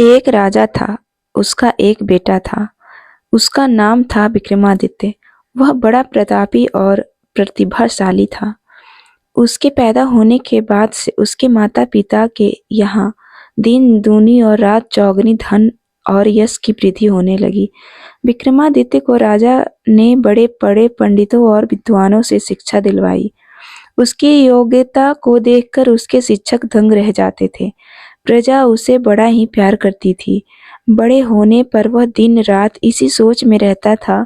एक राजा था, उसका एक बेटा था। उसका नाम था विक्रमादित्य। वह बड़ा प्रतापी और प्रतिभाशाली था। उसके पैदा होने के बाद से उसके माता-पिता के यहाँ दिन दूनी और रात चौगनी धन और यश की वृद्धि होने लगी। विक्रमादित्य को राजा ने बड़े-बड़े पंडितों और विद्वानों से शिक्षा दिलवाई। उसकी योग्यता को देखकर उसके शिक्षक दंग रह जाते थे। प्रजा उसे बड़ा ही प्यार करती थी। बड़े होने पर वह दिन-रात इसी सोच में रहता था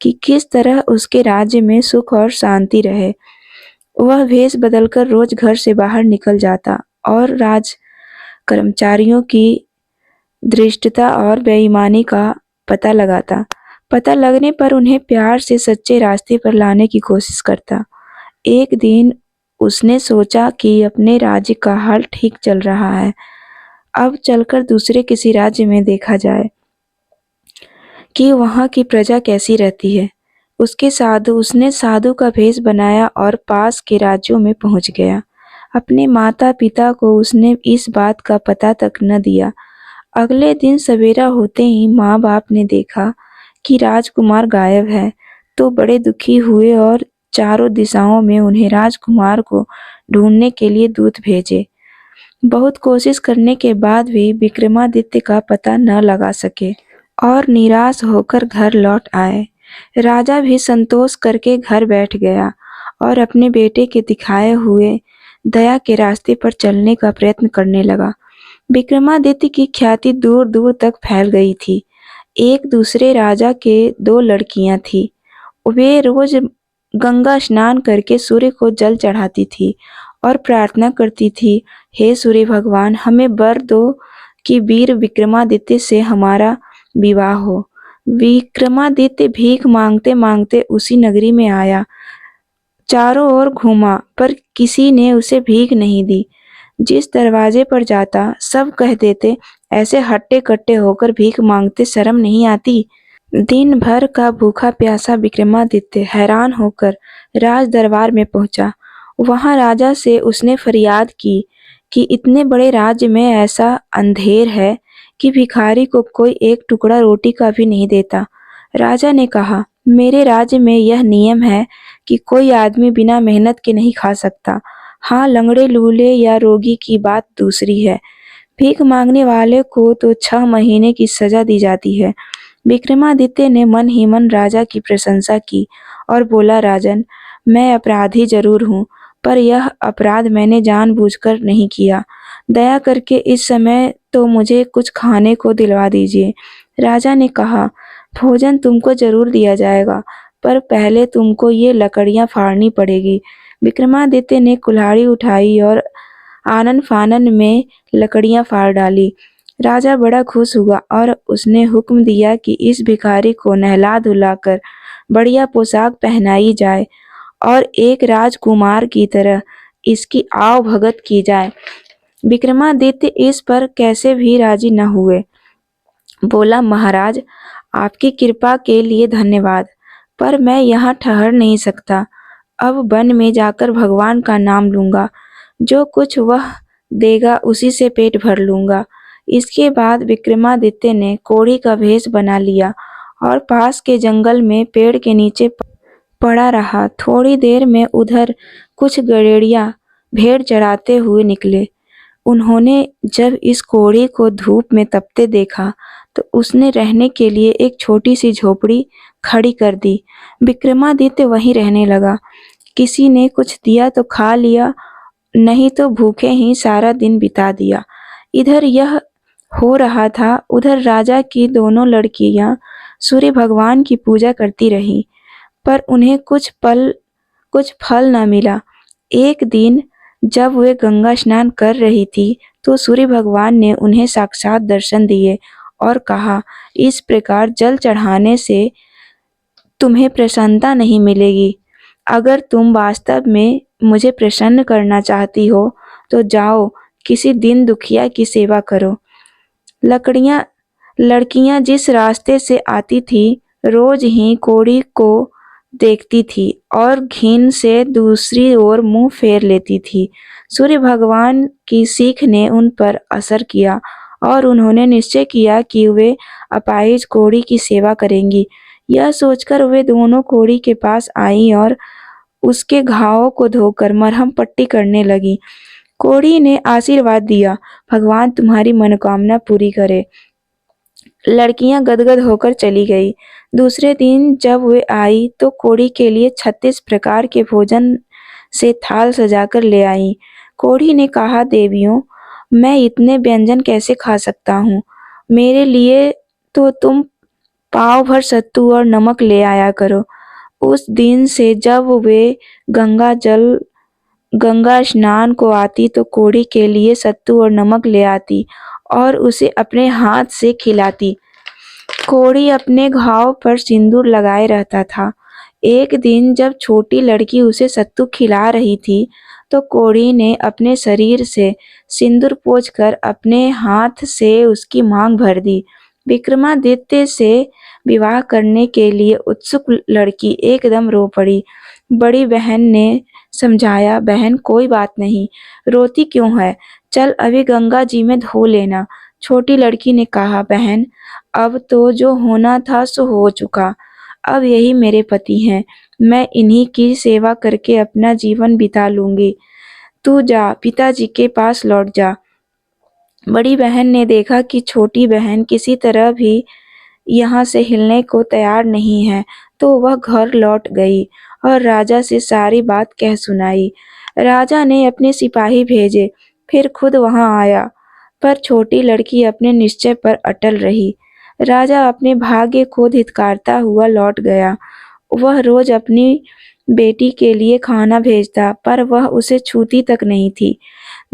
कि किस तरह उसके राज्य में सुख और शांति रहे। वह भेष बदलकर रोज घर से बाहर निकल जाता और राज कर्मचारियों की धृष्टता और बेईमानी का पता लगाता। पता लगने पर उन्हें प्यार से सच्चे रास्ते पर लाने की कोशिश करता। एक दिन उसने सोचा कि अपने राज्य का हाल ठीक चल रहा है, अब चलकर दूसरे किसी राज्य में देखा जाए कि वहाँ की प्रजा कैसी रहती है। उसने साधु का भेष बनाया और पास के राज्यों में पहुँच गया। अपने माता-पिता को उसने इस बात का पता तक न दिया। अगले दिन सवेरा होते ही माँ-बाप ने देखा कि राजकुमार गायब है, तो बड़े दुखी हुए और चारों दिशाओं में उन्हें राजकुमार को ढूँढने के लिए दूत भेजे। बहुत कोशिश करने के बाद भी विक्रमादित्य का पता न लगा सके और निराश होकर घर लौट आए। राजा भी संतोष करके घर बैठ गया और अपने बेटे के दिखाए हुए दया के रास्ते पर चलने का प्रयत्न करने लगा। विक्रमादित्य की ख्याति दूर-दूर तक फैल गई थी। एक दूसरे राजा के 2 लड़कियां थीं। वे रोज गंगा स्नान करके सूर्य को जल चढ़ाती थी और प्रार्थना करती थी, हे सूर्य भगवान, हमें वर दो कि वीर विक्रमादित्य से हमारा विवाह हो। विक्रमादित्य भीख मांगते मांगते उसी नगरी में आया। चारों ओर घूमा पर किसी ने उसे भीख नहीं दी। जिस दरवाजे पर जाता सब कह देते, ऐसे हट्टे-कट्टे होकर भीख मांगते शर्म नहीं आती। दिन भर का भूखा प्यासा विक्रमादित्य हैरान होकर राज दरबार में पहुंचा। वहां राजा से उसने फरियाद की कि इतने बड़े राज्य में ऐसा अंधेर है कि भिखारी को कोई एक टुकड़ा रोटी का भी नहीं देता। राजा ने कहा, मेरे राज्य में यह नियम है कि कोई आदमी बिना मेहनत के नहीं खा सकता। हाँ, लंगड़े लूले या रोगी की बात दूसरी है। भीख मांगने वाले को तो 6 महीने की सजा दी जाती है। विक्रमादित्य ने मन ही मन राजा की प्रशंसा की और बोला, राजन, मैं अपराधी जरूर हूँ, पर यह अपराध मैंने जानबूझकर नहीं किया। दया करके इस समय तो मुझे कुछ खाने को दिलवा दीजिए। राजा ने कहा, भोजन तुमको जरूर दिया जाएगा, पर पहले तुमको ये लकड़ियां फाड़नी पड़ेगी। विक्रमादित्य ने कुल्हाड़ी उठाई और आनन फानन में लकड़ियां फाड़ डाली। राजा बड़ा खुश हुआ और उसने हुक्म दिया कि इस भिखारी को नहला धुलाकर बढ़िया पोशाक पहनाई जाए और एक राजकुमार की तरह इसकी आव भगत की जाए। विक्रमादित्य इस पर कैसे भी राजी न हुए। बोला, महाराज, आपकी कृपा के लिए धन्यवाद, पर मैं यहाँ ठहर नहीं सकता। अब वन में जाकर भगवान का नाम लूंगा। जो कुछ वह देगा उसी से पेट भर लूंगा। इसके बाद विक्रमादित्य ने कोढ़ी का भेष बना लिया और पास के जंगल में पेड़ के नीचे पड़ा रहा। थोड़ी देर में उधर कुछ गड़ेड़िया भेड़ चराते हुए निकले। उन्होंने जब इस कोढ़ी को धूप में तपते देखा तो उसने रहने के लिए एक छोटी सी झोपड़ी खड़ी कर दी। विक्रमादित्य वहीं रहने लगा। किसी ने कुछ दिया तो खा लिया, नहीं तो भूखे ही सारा दिन बिता दिया। इधर यह हो रहा था, उधर राजा की दोनों लड़कियां सूर्य भगवान की पूजा करती रहीं, पर उन्हें कुछ फल न मिला। एक दिन जब वे गंगा स्नान कर रही थी तो सूर्य भगवान ने उन्हें साक्षात दर्शन दिए और कहा, इस प्रकार जल चढ़ाने से तुम्हें प्रसन्नता नहीं मिलेगी। अगर तुम वास्तव में मुझे प्रसन्न करना चाहती हो तो जाओ किसी दीन दुखिया की सेवा करो। लकड़ियां लड़कियां जिस रास्ते से आती थी रोज ही कोढ़ी को देखती थी और घिन से दूसरी ओर मुंह फेर लेती थी। सूर्य भगवान की सीख ने उन पर असर किया और उन्होंने निश्चय किया कि वे अपाहिज कोढ़ी की सेवा करेंगी। यह सोचकर वे दोनों कोढ़ी के पास आईं और उसके घावों को धोकर मरहम पट्टी करने लगीं। कोढ़ी ने आशीर्वाद दिया, भगवान तुम्हारी मनोकामना पूरी करे। लड़कियां गदगद होकर चली गईं। दूसरे दिन जब वे आई तो कोढ़ी के लिए 36 प्रकार के भोजन से थाल सजाकर ले आईं। कोढ़ी ने कहा, देवियों, मैं इतने व्यंजन कैसे खा सकता हूँ? मेरे लिए तो तुम पाव भर सत्तू और नमक ले आया करो। उस दिन से जब वे गंगा स्नान को आती तो कोढ़ी के लिए सत्तू और नमक ले आती और उसे अपने हाथ से खिलाती। कोढ़ी अपने घाव पर सिंदूर लगाए रहता था। एक दिन जब छोटी लड़की उसे सत्तू खिला रही थी तो कोढ़ी ने अपने शरीर से सिंदूर पोंछकर अपने हाथ से उसकी मांग भर दी। विक्रमादित्य से विवाह करने के लिए उत्सुक लड़की एकदम रो पड़ी। बड़ी बहन ने समझाया, बहन कोई बात नहीं, रोती क्यों है? चल अभी गंगा जी में धो लेना। छोटी लड़की ने कहा, बहन अब तो जो होना था सो हो चुका। अब यही मेरे पति हैं। मैं इन्हीं की सेवा करके अपना जीवन बिता लूंगी। तू जा, पिताजी के पास लौट जा। बड़ी बहन ने देखा कि छोटी बहन किसी तरह भी यहाँ से हिलने को तैयार नहीं है, तो वह घर लौट गई और राजा से सारी बात कह सुनाई। राजा ने अपने सिपाही भेजे, फिर खुद वहां आया, पर छोटी लड़की अपने निश्चय पर अटल रही। राजा अपने भाग्य को धिक्कारता हुआ लौट गया। वह रोज अपनी बेटी के लिए खाना भेजता, पर वह उसे छूती तक नहीं थी।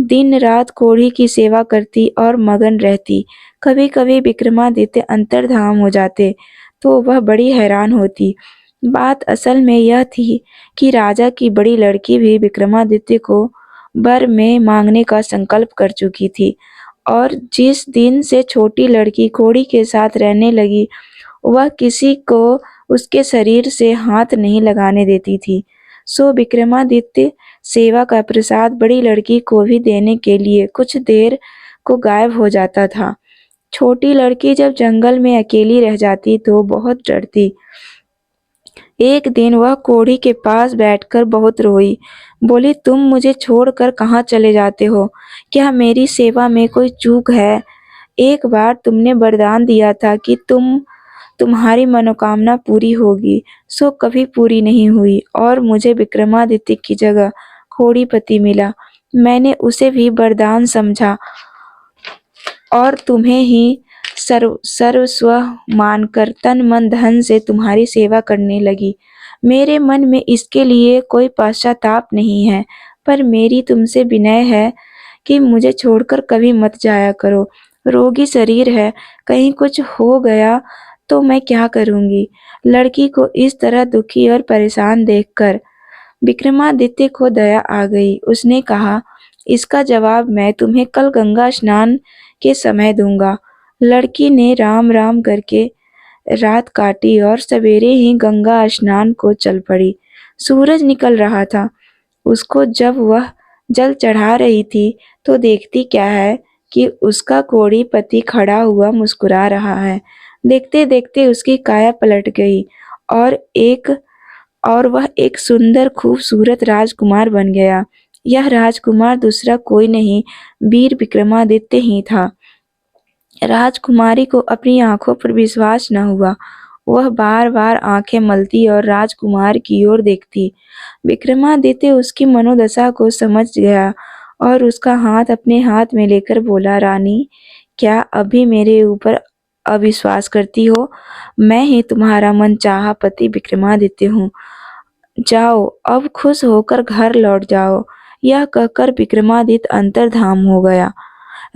दिन रात कोढ़ी की सेवा करती और मगन रहती। कभी कभी विक्रमादित्य अंतर्धान हो जाते तो वह बड़ी हैरान होती। बात असल में यह थी कि राजा की बड़ी लड़की भी विक्रमादित्य को वर में मांगने का संकल्प कर चुकी थी और जिस दिन से छोटी लड़की कोढ़ी के साथ रहने लगी, वह किसी को उसके शरीर से हाथ नहीं लगाने देती थी। सो विक्रमादित्य सेवा का प्रसाद बड़ी लड़की को भी देने के लिए कुछ देर को गायब हो जाता था। छोटी लड़की जब जंगल में अकेली रह जाती तो बहुत डरती। एक दिन वह कोढ़ी के पास बैठकर बहुत रोई। बोली, तुम मुझे छोड़कर कहाँ चले जाते हो? क्या मेरी सेवा में कोई चूक है? एक बार तुमने वरदान दिया था कि तुम्हारी मनोकामना पूरी होगी, सो कभी पूरी नहीं हुई और मुझे विक्रमादित्य की जगह कोढ़ीपति मिला। मैंने उसे भी वरदान समझा और तुम्हें ही सर्वस्व मानकर तन मन धन से तुम्हारी सेवा करने लगी। मेरे मन में इसके लिए कोई पश्चाताप नहीं है, पर मेरी तुमसे विनय है कि मुझे छोड़कर कभी मत जाया करो। रोगी शरीर है, कहीं कुछ हो गया तो मैं क्या करूंगी? लड़की को इस तरह दुखी और परेशान देखकर विक्रमादित्य को दया आ गई। उसने कहा, इसका जवाब मैं तुम्हें कल गंगा स्नान के समय दूंगा। लड़की ने राम राम करके रात काटी और सवेरे ही गंगा स्नान को चल पड़ी। सूरज निकल रहा था। उसको जब वह जल चढ़ा रही थी तो देखती क्या है कि उसका कोढ़ी पति खड़ा हुआ मुस्कुरा रहा है। देखते देखते उसकी काया पलट गई और वह एक सुंदर खूबसूरत राजकुमार बन गया। यह राजकुमार दूसरा कोई नहीं, वीर विक्रमादित्य ही था। राजकुमारी को अपनी आंखों पर विश्वास न हुआ। वह बार बार आंखें मलती और राजकुमार की ओर देखती। विक्रमादित्य उसकी मनोदशा को समझ गया और उसका हाथ अपने हाथ में लेकर बोला, रानी, क्या अभी मेरे ऊपर अविश्वास करती हो? मैं ही तुम्हारा मनचाहा पति विक्रमादित्य हूँ। जाओ, अब खुश होकर घर लौट जाओ। यह कहकर विक्रमादित्य अंतर्धान हो गया।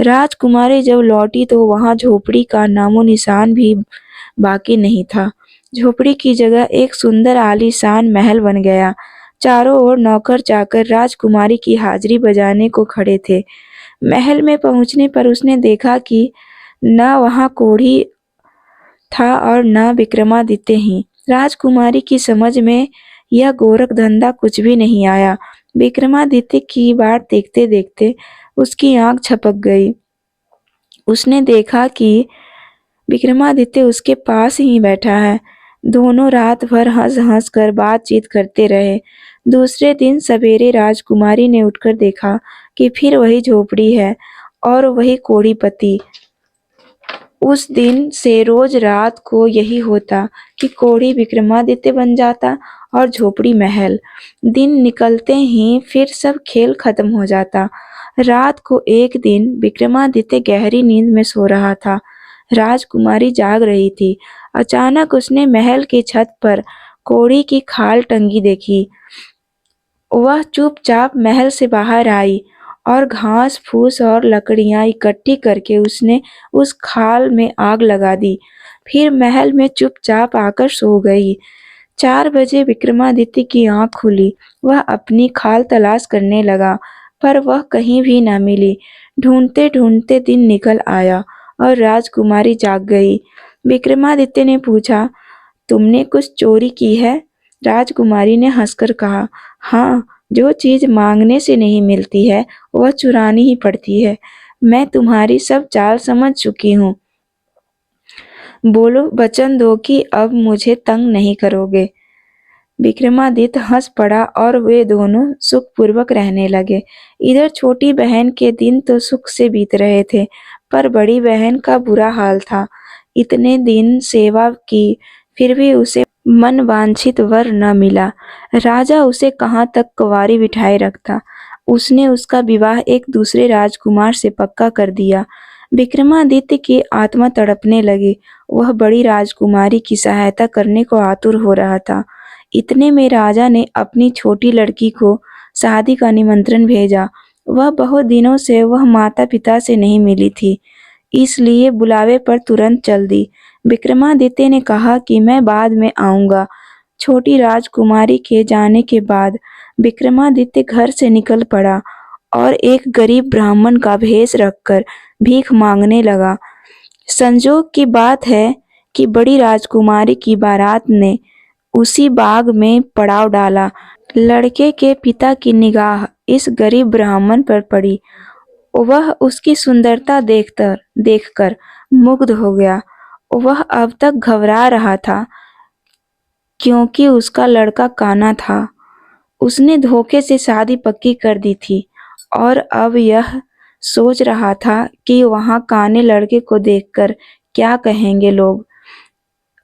राजकुमारी जब लौटी तो वहां झोपड़ी का नामो निशान भी बाकी नहीं था। झोपड़ी की जगह एक सुंदर आलीशान महल बन गया। चारों ओर नौकर चाकर राजकुमारी की हाजिरी बजाने को खड़े थे। महल में पहुंचने पर उसने देखा कि न वहां कोढ़ी था और न विक्रमादित्य ही। राजकुमारी की समझ में यह गोरख धंधा कुछ भी नहीं आया। विक्रमादित्य की बाट देखते देखते उसकी आंख झपक गई। उसने देखा कि विक्रमादित्य उसके पास ही बैठा है। दोनों रात भर हंस-हंस कर बातचीत करते रहे। दूसरे दिन सवेरे राजकुमारी ने उठकर देखा कि फिर वही झोपड़ी है और वही कोढ़ी पति। उस दिन से रोज रात को यही होता कि कोढ़ी विक्रमादित्य बन जाता और झोपड़ी महल। दिन निकलते ही फिर सब खेल खत्म हो जाता। रात को एक दिन विक्रमादित्य गहरी नींद में सो रहा था। राजकुमारी जाग रही थी। अचानक उसने महल की छत पर कोढ़ी की खाल टंगी देखी। वह चुपचाप महल से बाहर आई और घास फूस और लकड़ियां इकट्ठी करके उसने उस खाल में आग लगा दी। फिर महल में चुपचाप आकर सो गई। 4 बजे विक्रमादित्य की आंख खुली। वह अपनी खाल तलाश करने लगा, पर वह कहीं भी न मिली। ढूंढते ढूंढते दिन निकल आया और राजकुमारी जाग गई। विक्रमादित्य ने पूछा, तुमने कुछ चोरी की है? राजकुमारी ने हंसकर कहा, हाँ, जो चीज मांगने से नहीं मिलती है वह चुरानी ही पड़ती है। मैं तुम्हारी सब चाल समझ चुकी हूँ। बोलो, वचन दो कि अब मुझे तंग नहीं करोगे। विक्रमादित्य हंस पड़ा और वे दोनों सुखपूर्वक रहने लगे। इधर छोटी बहन के दिन तो सुख से बीत रहे थे, पर बड़ी बहन का बुरा हाल था। इतने दिन सेवा की, फिर भी उसे मनवांछित वर न मिला। राजा उसे कहाँ तक कुंवारी बिठाए रखता। उसने उसका विवाह एक दूसरे राजकुमार से पक्का कर दिया। विक्रमादित्य की आत्मा तड़पने लगी। वह बड़ी राजकुमारी की सहायता करने को आतुर हो रहा था। इतने में राजा ने अपनी छोटी लड़की को शादी का निमंत्रण भेजा। वह बहुत दिनों से वह माता पिता से नहीं मिली थी, इसलिए बुलावे पर तुरंत चल दी। विक्रमादित्य ने कहा कि मैं बाद में आऊंगा। छोटी राजकुमारी के जाने के बाद विक्रमादित्य घर से निकल पड़ा और एक गरीब ब्राह्मण का भेष रखकर भीख मांगने लगा। संजोग की बात है कि बड़ी राजकुमारी की बारात ने उसी बाग में पड़ाव डाला। लड़के के पिता की निगाह इस गरीब ब्राह्मण पर पड़ी। वह उसकी सुंदरता देखकर मुग्ध हो गया। वह अब तक घबरा रहा था क्योंकि उसका लड़का काना था। उसने धोखे से शादी पक्की कर दी थी और अब यह सोच रहा था कि वहां काने लड़के को देखकर क्या कहेंगे लोग।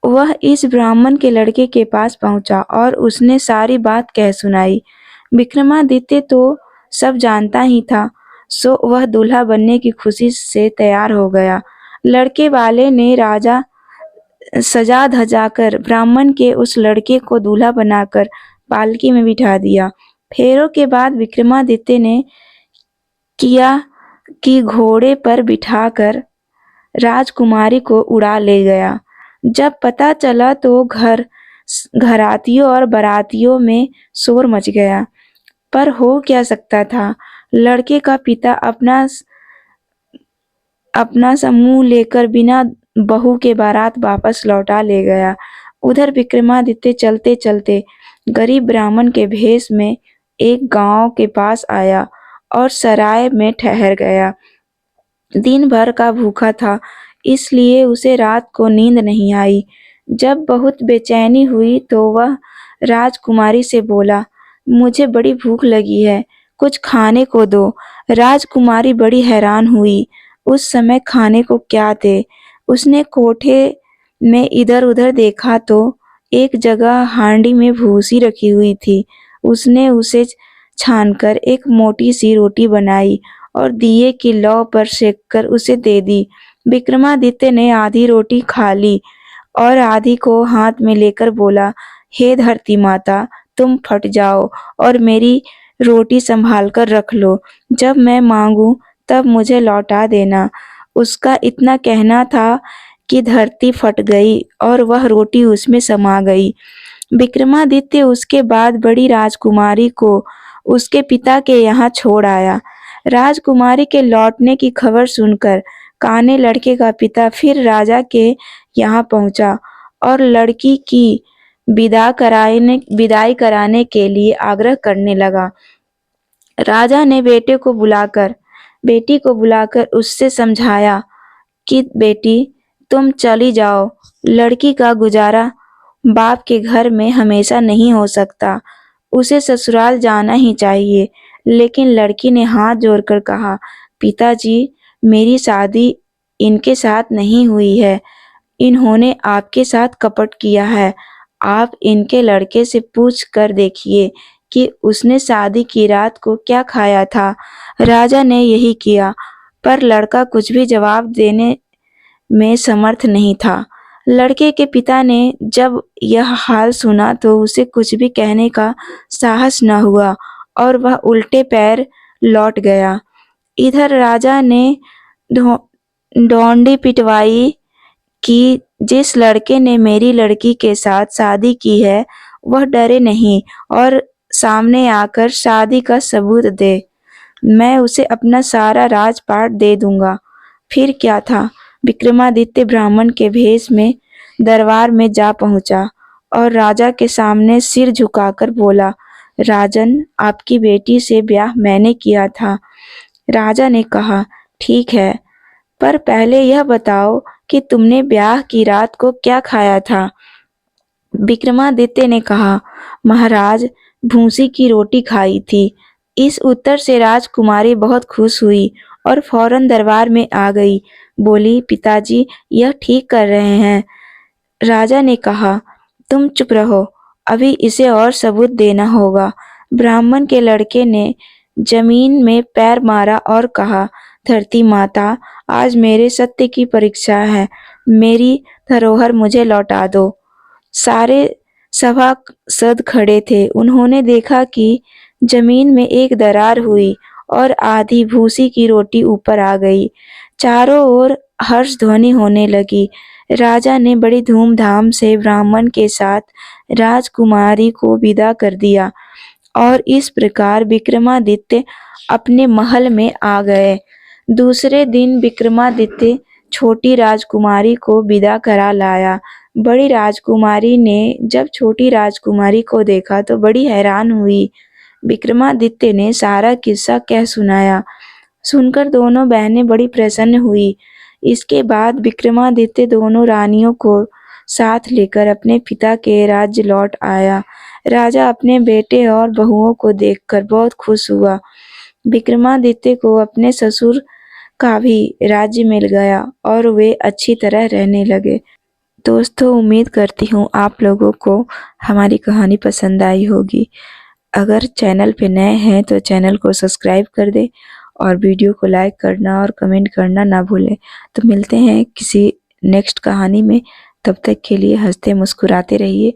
वह इस ब्राह्मण के लड़के के पास पहुंचा और उसने सारी बात कह सुनाई। विक्रमादित्य तो सब जानता ही था, सो वह दूल्हा बनने की खुशी से तैयार हो गया। लड़के वाले ने राजा सजा धजा कर ब्राह्मण के उस लड़के को दूल्हा बनाकर पालकी में बिठा दिया। फेरों के बाद विक्रमादित्य ने किया कि घोड़े पर बिठाकर राजकुमारी को उड़ा ले गया। जब पता चला तो घरातियों और बारातियों में शोर मच गया। पर हो क्या सकता था? लड़के का पिता अपना समूह लेकर बिना बहू के बारात वापस लौटा ले गया। उधर विक्रमादित्य चलते चलते गरीब ब्राह्मण के भेष में एक गांव के पास आया और सराय में ठहर गया। दिन भर का भूखा था, इसलिए उसे रात को नींद नहीं आई। जब बहुत बेचैनी हुई तो वह राजकुमारी से बोला, मुझे बड़ी भूख लगी है, कुछ खाने को दो। राजकुमारी बड़ी हैरान हुई। उस समय खाने को क्या दे? उसने कोठे में इधर-उधर देखा तो एक जगह हांडी में भूसी रखी हुई थी। उसने उसे छानकर एक मोटी सी रोटी बनाई और दिए की लौ पर सेककर उसे दे दी। विक्रमादित्य ने आधी रोटी खा ली और आधी को हाथ में लेकर बोला, हे धरती माता, तुम फट जाओ और मेरी रोटी संभाल कर रख लो। जब मैं मांगू तब मुझे लौटा देना। उसका इतना कहना था कि धरती फट गई और वह रोटी उसमें समा गई। विक्रमादित्य उसके बाद बड़ी राजकुमारी को उसके पिता के यहाँ छोड़ आया। राजकुमारी के लौटने की खबर सुनकर काने लड़के का पिता फिर राजा के यहाँ पहुंचा और लड़की की विदाई कराने के लिए आग्रह करने लगा। राजा ने बेटी को बुलाकर उससे समझाया कि बेटी तुम चली जाओ, लड़की का गुजारा बाप के घर में हमेशा नहीं हो सकता, उसे ससुराल जाना ही चाहिए। लेकिन लड़की ने हाथ जोड़कर कहा, पिताजी मेरी शादी इनके साथ नहीं हुई है, इन्होंने आपके साथ कपट किया है। आप इनके लड़के से पूछ कर देखिए कि उसने शादी की रात को क्या खाया था। राजा ने यही किया, पर लड़का कुछ भी जवाब देने में समर्थ नहीं था। लड़के के पिता ने जब यह हाल सुना तो उसे कुछ भी कहने का साहस न हुआ और वह उल्टे पैर लौट गया। इधर राजा ने डोंडी पिटवाई कि जिस लड़के ने मेरी लड़की के साथ शादी की है वह डरे नहीं और सामने आकर शादी का सबूत दे। मैं उसे अपना सारा राजपाट दे दूंगा। फिर क्या था, विक्रमादित्य ब्राह्मण के भेष में दरबार में जा पहुंचा और राजा के सामने सिर झुकाकर बोला, राजन आपकी बेटी से ब्याह मैंने किया था। राजा ने कहा, ठीक है, पर पहले यह बताओ कि तुमने ब्याह की रात को क्या खाया था। विक्रमादित्य ने कहा, महाराज भूसी की रोटी खाई थी। इस उत्तर से राजकुमारी बहुत खुश हुई और फौरन दरबार में आ गई। बोली, पिताजी यह ठीक कर रहे हैं। राजा ने कहा, तुम चुप रहो, अभी इसे और सबूत देना होगा। ब्राह्मण के लड़के ने जमीन में पैर मारा और कहा, धरती माता आज मेरे सत्य की परीक्षा है, मेरी धरोहर मुझे लौटा दो। सारे सभासद खड़े थे। उन्होंने देखा कि जमीन में एक दरार हुई और आधी भूसी की रोटी ऊपर आ गई। चारों ओर हर्ष ध्वनि होने लगी। राजा ने बड़ी धूमधाम से ब्राह्मण के साथ राजकुमारी को विदा कर दिया और इस प्रकार विक्रमादित्य अपने महल में आ गए। दूसरे दिन विक्रमादित्य छोटी राजकुमारी को विदा करा लाया। बड़ी राजकुमारी ने जब छोटी राजकुमारी को देखा तो बड़ी हैरान हुई। विक्रमादित्य ने सारा किस्सा कह सुनाया। सुनकर दोनों बहनें बड़ी प्रसन्न हुई। इसके बाद विक्रमादित्य दोनों रानियों को साथ लेकर अपने पिता के राज्य लौट आया। राजा अपने बेटे और बहुओं को देखकर बहुत खुश हुआ। विक्रमादित्य को अपने ससुर का भी राज्य मिल गया और वे अच्छी तरह रहने लगे। दोस्तों उम्मीद करती हूँ आप लोगों को हमारी कहानी पसंद आई होगी। अगर चैनल पे नए हैं तो चैनल को सब्सक्राइब कर दें और वीडियो को लाइक करना और कमेंट करना ना भूलें। तो मिलते हैं किसी नेक्स्ट कहानी में, तब तक के लिए हंसते मुस्कुराते रहिए।